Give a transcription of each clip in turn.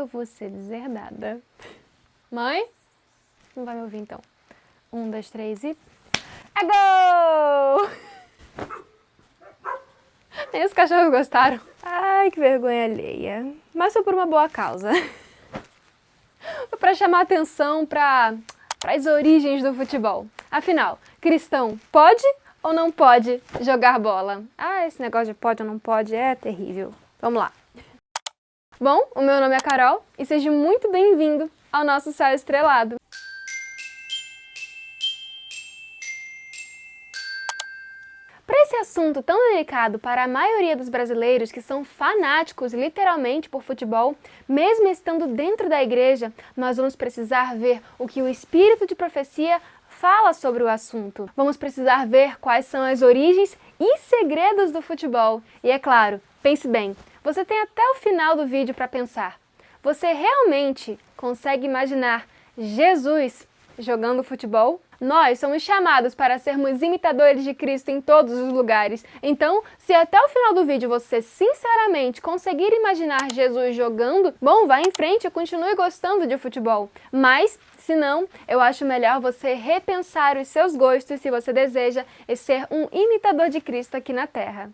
eu vou ser deserdada. Mãe? Não vai me ouvir então. 1, 2, 3 e... É gol! Nem os cachorros gostaram. Ai, que vergonha alheia. Mas foi por uma boa causa. Foi pra chamar atenção para as origens do futebol. Afinal, cristão pode ou não pode jogar bola? Ah, esse negócio de pode ou não pode é terrível. Vamos lá. Bom, o meu nome é Carol e seja muito bem-vindo ao nosso Céu Estrelado. Para esse assunto tão delicado para a maioria dos brasileiros que são fanáticos literalmente por futebol, mesmo estando dentro da igreja, nós vamos precisar ver o que o Espírito de Profecia fala sobre o assunto. Vamos precisar ver quais são as origens e segredos do futebol. E é claro, pense bem, você tem até o final do vídeo para pensar. Você realmente consegue imaginar Jesus jogando futebol? Nós somos chamados para sermos imitadores de Cristo em todos os lugares. Então, se até o final do vídeo você sinceramente conseguir imaginar Jesus jogando, bom, vá em frente e continue gostando de futebol. Mas, se não, eu acho melhor você repensar os seus gostos se você deseja ser um imitador de Cristo aqui na Terra.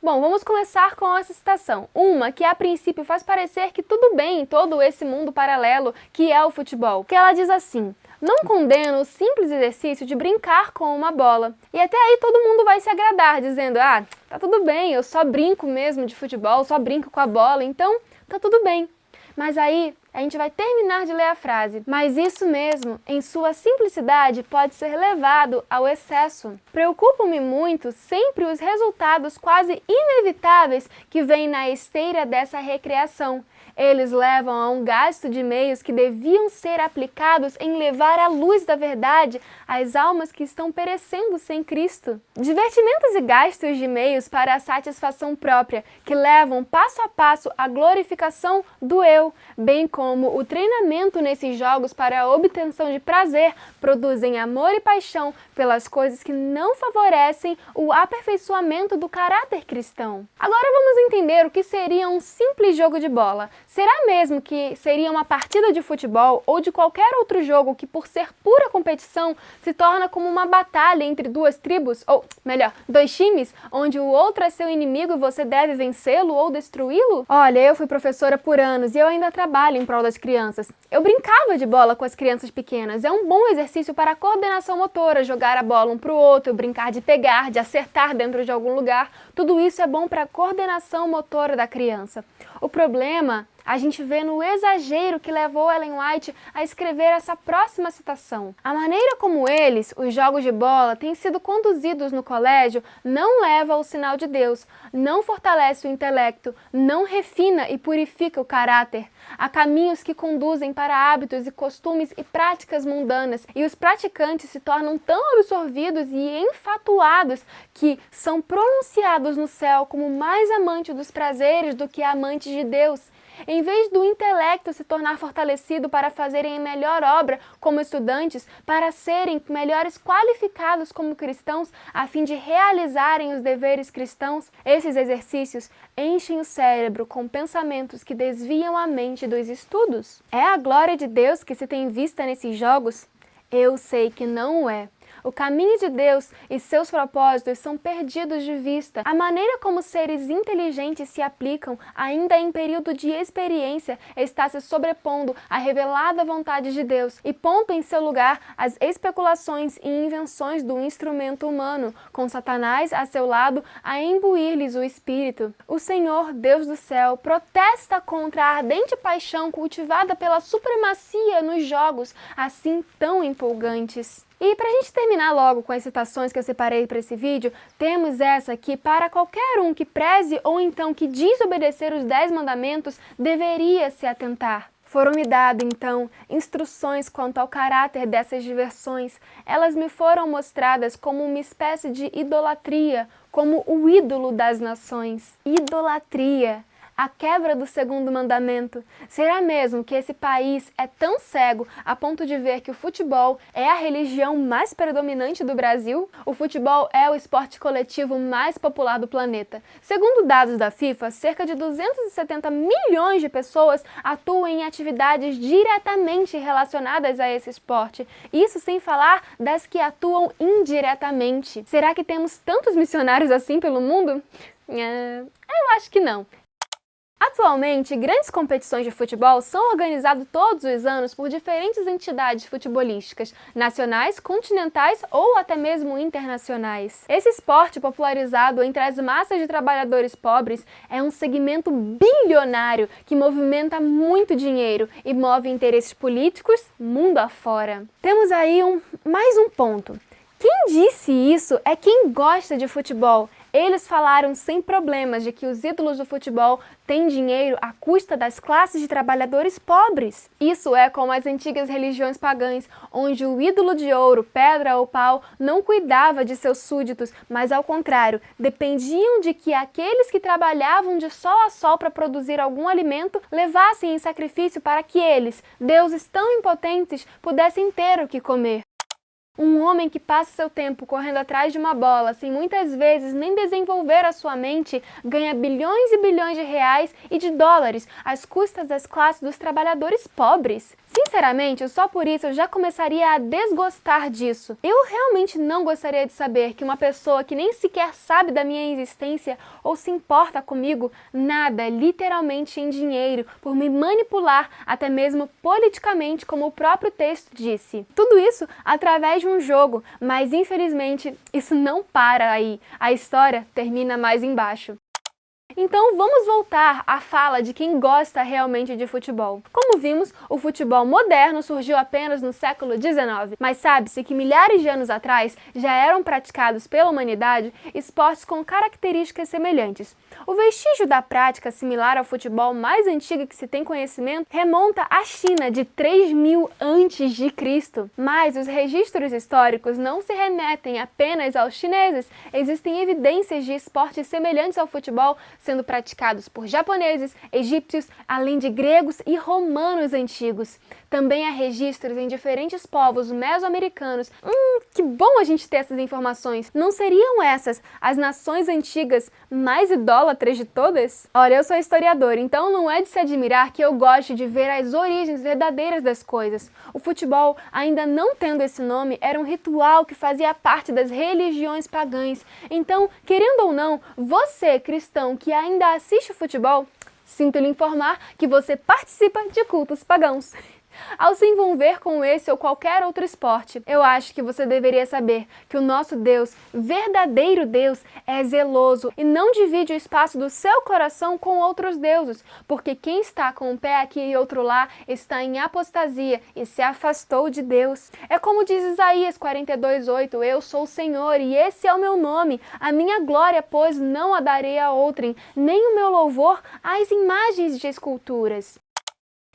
Bom, vamos começar com essa citação. Uma que a princípio faz parecer que tudo bem em todo esse mundo paralelo que é o futebol. Que ela diz assim: não condeno o simples exercício de brincar com uma bola. E até aí todo mundo vai se agradar, dizendo, ah, tá tudo bem, eu só brinco mesmo de futebol, só brinco com a bola, então tá tudo bem. Mas aí a gente vai terminar de ler a frase. Mas isso mesmo, em sua simplicidade, pode ser levado ao excesso. Preocupam-me muito sempre os resultados quase inevitáveis que vêm na esteira dessa recreação. Eles levam a um gasto de meios que deviam ser aplicados em levar à luz da verdade as almas que estão perecendo sem Cristo. Divertimentos e gastos de meios para a satisfação própria, que levam passo a passo à glorificação do eu, bem como o treinamento nesses jogos para a obtenção de prazer, produzem amor e paixão pelas coisas que não favorecem o aperfeiçoamento do caráter cristão. Agora vamos entender o que seria um simples jogo de bola. Será mesmo que seria uma partida de futebol ou de qualquer outro jogo que, por ser pura competição, se torna como uma batalha entre duas tribos, ou melhor, dois times, onde o outro é seu inimigo e você deve vencê-lo ou destruí-lo? Olha, eu fui professora por anos e eu ainda trabalho em prol das crianças. Eu brincava de bola com as crianças pequenas. É um bom exercício para a coordenação motora, jogar a bola um para o outro, brincar de pegar, de acertar dentro de algum lugar. Tudo isso é bom para a coordenação motora da criança. O problema a gente vê no exagero que levou Ellen White a escrever essa próxima citação. A maneira como eles, os jogos de bola, têm sido conduzidos no colégio não leva ao sinal de Deus, não fortalece o intelecto, não refina e purifica o caráter. Há caminhos que conduzem para hábitos e costumes e práticas mundanas, e os praticantes se tornam tão absorvidos e enfatuados que são pronunciados no céu como mais amantes dos prazeres do que amantes de Deus. Em vez do intelecto se tornar fortalecido para fazerem a melhor obra como estudantes, para serem melhores qualificados como cristãos, a fim de realizarem os deveres cristãos, esses exercícios enchem o cérebro com pensamentos que desviam a mente dos estudos. É a glória de Deus que se tem vista nesses jogos? Eu sei que não é. O caminho de Deus e seus propósitos são perdidos de vista. A maneira como seres inteligentes se aplicam, ainda em período de experiência, está se sobrepondo à revelada vontade de Deus e pondo em seu lugar as especulações e invenções do instrumento humano, com Satanás a seu lado a imbuir-lhes o espírito. O Senhor, Deus do céu, protesta contra a ardente paixão cultivada pela supremacia nos jogos, assim tão empolgantes. E para a gente terminar logo com as citações que eu separei para esse vídeo, temos essa que para qualquer um que preze ou então que desobedecer os 10 mandamentos, deveria se atentar. Foram-me dadas, então, instruções quanto ao caráter dessas diversões. Elas me foram mostradas como uma espécie de idolatria, como o ídolo das nações. Idolatria. a quebra do segundo mandamento? Será mesmo que esse país é tão cego a ponto de ver que o futebol é a religião mais predominante do Brasil? O futebol é o esporte coletivo mais popular do planeta. Segundo dados da FIFA, cerca de 270 milhões de pessoas atuam em atividades diretamente relacionadas a esse esporte. Isso sem falar das que atuam indiretamente. Será que temos tantos missionários assim pelo mundo? Eu acho que não. Atualmente, grandes competições de futebol são organizadas todos os anos por diferentes entidades futebolísticas, nacionais, continentais ou até mesmo internacionais. Esse esporte popularizado entre as massas de trabalhadores pobres é um segmento bilionário que movimenta muito dinheiro e move interesses políticos mundo afora. Temos aí mais um ponto. Quem disse isso é quem gosta de futebol. Eles falaram sem problemas de que os ídolos do futebol têm dinheiro à custa das classes de trabalhadores pobres. Isso é como as antigas religiões pagãs, onde o ídolo de ouro, pedra ou pau não cuidava de seus súditos, mas ao contrário, dependiam de que aqueles que trabalhavam de sol a sol para produzir algum alimento levassem em sacrifício para que eles, deuses tão impotentes, pudessem ter o que comer. Um homem que passa seu tempo correndo atrás de uma bola, sem muitas vezes nem desenvolver a sua mente, ganha bilhões e bilhões de reais e de dólares às custas das classes dos trabalhadores pobres. Sinceramente, só por isso eu já começaria a desgostar disso. Eu realmente não gostaria de saber que uma pessoa que nem sequer sabe da minha existência ou se importa comigo, nada literalmente em dinheiro por me manipular, até mesmo politicamente, como o próprio texto disse. Tudo isso através de um jogo, mas infelizmente isso não para aí. A história termina mais embaixo. Então vamos voltar à fala de quem gosta realmente de futebol. Como vimos, o futebol moderno surgiu apenas no século XIX, mas sabe-se que milhares de anos atrás já eram praticados pela humanidade esportes com características semelhantes. O vestígio da prática similar ao futebol mais antigo que se tem conhecimento remonta à China de 3000 a.C., mas os registros históricos não se remetem apenas aos chineses. Existem evidências de esportes semelhantes ao futebol sendo praticados por japoneses, egípcios, além de gregos e romanos antigos. Também há registros em diferentes povos mesoamericanos. Que bom a gente ter essas informações! Não seriam essas as nações antigas mais idólatras de todas? Olha, eu sou historiadora, então não é de se admirar que eu goste de ver as origens verdadeiras das coisas. O futebol, ainda não tendo esse nome, era um ritual que fazia parte das religiões pagãs. Então, querendo ou não, você, cristão, que ainda assiste futebol, sinto lhe informar que você participa de cultos pagãos. Ao se envolver com esse ou qualquer outro esporte, eu acho que você deveria saber que o nosso Deus, verdadeiro Deus, é zeloso e não divide o espaço do seu coração com outros deuses, porque quem está com um pé aqui e outro lá está em apostasia e se afastou de Deus. É como diz Isaías 42:8, eu sou o Senhor e esse é o meu nome, a minha glória, pois, não a darei a outrem, nem o meu louvor às imagens de esculturas.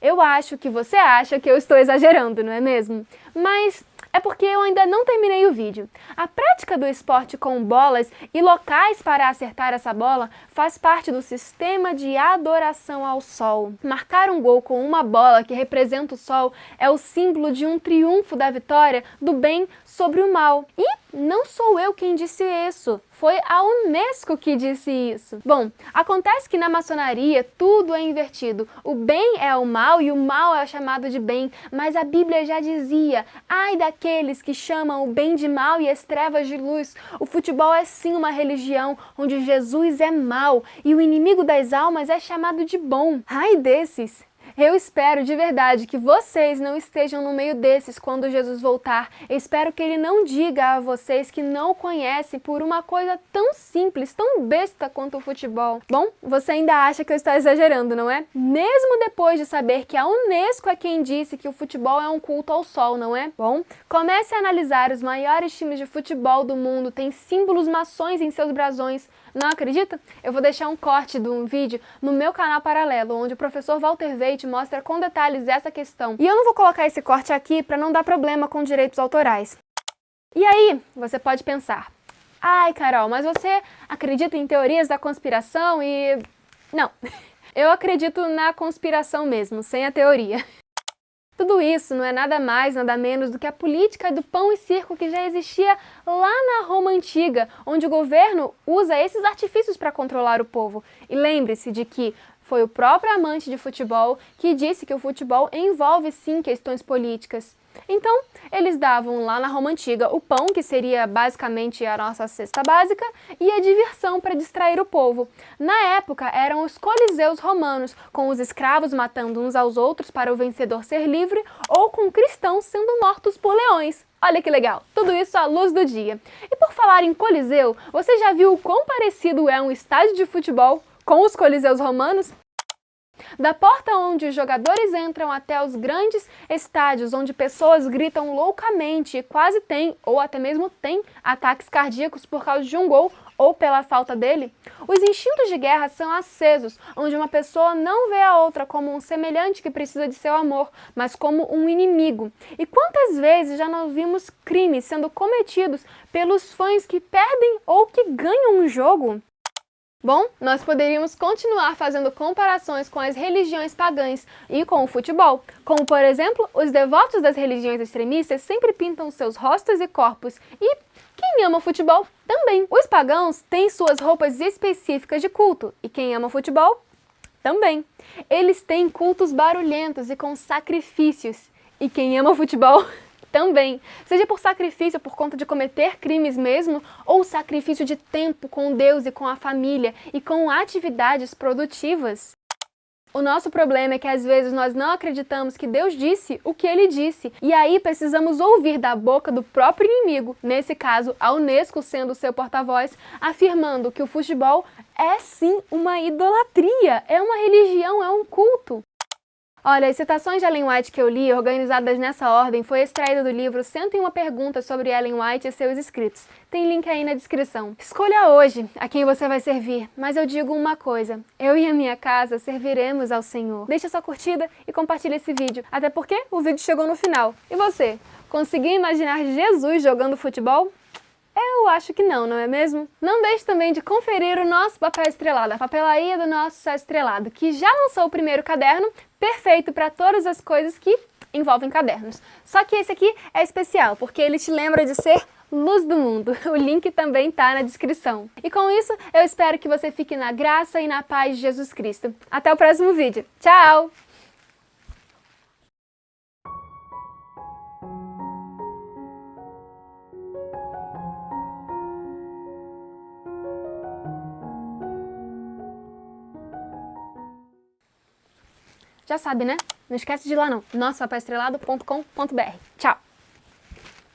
Eu acho que você acha que eu estou exagerando, não é mesmo? Mas é porque eu ainda não terminei o vídeo. A prática do esporte com bolas e locais para acertar essa bola faz parte do sistema de adoração ao sol. Marcar um gol com uma bola que representa o sol é o símbolo de um triunfo da vitória do bem sobre o mal. E não sou eu quem disse isso. Foi a Unesco que disse isso. Bom, acontece que na maçonaria tudo é invertido. O bem é o mal e o mal é chamado de bem. Mas a Bíblia já dizia, ai daqueles que chamam o bem de mal e as trevas de luz. O futebol é sim uma religião onde Jesus é mau e o inimigo das almas é chamado de bom. Ai desses! Eu espero de verdade que vocês não estejam no meio desses quando Jesus voltar. Eu espero que Ele não diga a vocês que não o conhecem por uma coisa tão simples, tão besta quanto o futebol. Bom, você ainda acha que eu estou exagerando, não é? Mesmo depois de saber que a Unesco é quem disse que o futebol é um culto ao sol, não é? Bom, comece a analisar os maiores times de futebol do mundo, têm símbolos maçons em seus brasões. Não acredita? Eu vou deixar um corte de um vídeo no meu canal paralelo, onde o professor Walter Veit mostra com detalhes essa questão. E eu não vou colocar esse corte aqui para não dar problema com direitos autorais. E aí, você pode pensar, ai Carol, mas você acredita em teorias da conspiração e... Não. Eu acredito na conspiração mesmo, sem a teoria. Tudo isso não é nada mais, nada menos do que a política do pão e circo que já existia lá na Roma Antiga, onde o governo usa esses artifícios para controlar o povo. E lembre-se de que foi o próprio amante de futebol que disse que o futebol envolve sim questões políticas. Então, eles davam lá na Roma Antiga o pão, que seria basicamente a nossa cesta básica, e a diversão para distrair o povo. Na época, eram os coliseus romanos, com os escravos matando uns aos outros para o vencedor ser livre, ou com cristãos sendo mortos por leões. Olha que legal, tudo isso à luz do dia. E por falar em coliseu, você já viu o quão parecido é um estádio de futebol com os coliseus romanos? Da porta onde os jogadores entram até os grandes estádios onde pessoas gritam loucamente e quase têm, ou até mesmo têm, ataques cardíacos por causa de um gol ou pela falta dele, os instintos de guerra são acesos, onde uma pessoa não vê a outra como um semelhante que precisa de seu amor, mas como um inimigo. E quantas vezes já nós vimos crimes sendo cometidos pelos fãs que perdem ou que ganham um jogo? Bom, nós poderíamos continuar fazendo comparações com as religiões pagãs e com o futebol, como por exemplo, os devotos das religiões extremistas sempre pintam seus rostos e corpos, e quem ama futebol também. Os pagãos têm suas roupas específicas de culto, e quem ama futebol também. Eles têm cultos barulhentos e com sacrifícios, e quem ama futebol também, seja por sacrifício por conta de cometer crimes mesmo, ou sacrifício de tempo com Deus e com a família e com atividades produtivas. O nosso problema é que às vezes nós não acreditamos que Deus disse o que Ele disse, e aí precisamos ouvir da boca do próprio inimigo, nesse caso a Unesco sendo seu porta-voz, afirmando que o futebol é sim uma idolatria, é uma religião, é um culto. Olha, as citações de Ellen White que eu li, organizadas nessa ordem, foi extraída do livro 101 Perguntas sobre Ellen White e seus escritos. Tem link aí na descrição. Escolha hoje a quem você vai servir, mas eu digo uma coisa, eu e a minha casa serviremos ao Senhor. Deixa sua curtida e compartilha esse vídeo, até porque o vídeo chegou no final. E você, conseguiu imaginar Jesus jogando futebol? Eu acho que não, não é mesmo? Não deixe também de conferir o nosso papel estrelado, a papelaria do nosso céu estrelado, que já lançou o primeiro caderno, perfeito para todas as coisas que envolvem cadernos. Só que esse aqui é especial, porque ele te lembra de ser luz do mundo. O link também tá na descrição. E com isso, eu espero que você fique na graça e na paz de Jesus Cristo. Até o próximo vídeo. Tchau! Já sabe, né? Não esquece de ir lá não, nossopapestrelado.com.br. Tchau!